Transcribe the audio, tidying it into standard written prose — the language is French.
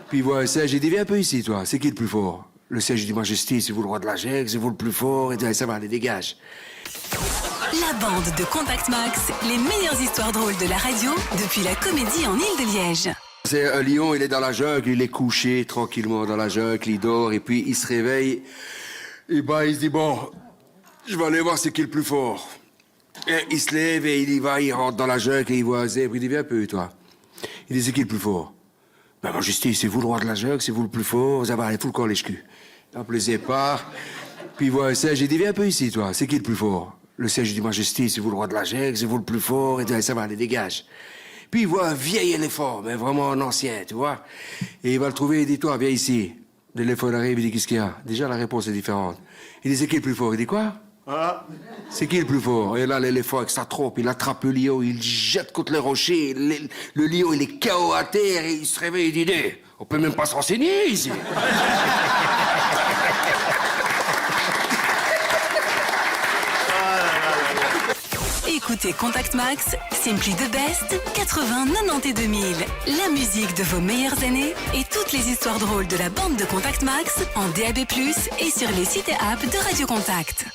Puis il voit un singe, il dit, viens un peu ici, toi. C'est qui le plus fort? Le singe dit, Majesté, c'est vous le roi de la jungle, c'est vous le plus fort. Et dit, ça va, allez, dégage. La bande de Contact Max, les meilleures histoires drôles de la radio depuis la Comédie en Île-de-Liège. C'est un lion, il est dans la jungle, il est couché tranquillement dans la jungle, il dort, et puis il se réveille. Et bah, il se dit, bon, je vais aller voir c'est qui le plus fort. Et il se lève et il y va, il rentre dans la jungle et il voit un zèbre. Il dit, viens un peu, toi. Il dit, c'est qui le plus fort? Ben, Majesté, c'est vous le roi de la jungle, c'est vous le plus fort. Ça va, allez, fous le corps, les culs. Hop, le zèbre part. Puis il voit un singe, il dit, viens un peu ici, toi. C'est qui le plus fort? Le singe dit, Majesté, c'est vous le roi de la jungle, c'est vous le plus fort. Et dit, ça va, allez, dégage. Puis il voit un vieil éléphant, mais vraiment un ancien, tu vois. Et il va le trouver, il dit, toi, viens ici. L'éléphant arrive, il dit, qu'est-ce qu'il y a? Déjà, la réponse est différente. Il dit, c'est qui le plus fort? Il dit, quoi? Ah. C'est qui le plus fort? Et là, l'éléphant, avec sa trompe, il attrape le lion, il le jette contre le rocher. Le lion, il est KO à terre, et il se réveille, il dit, on peut même pas se renseigner ici. Écoutez Contact Max, Simply the Best, 80, 90 et 2000. La musique de vos meilleures années et toutes les histoires drôles de la bande de Contact Max en DAB+, et sur les sites et apps de Radio Contact.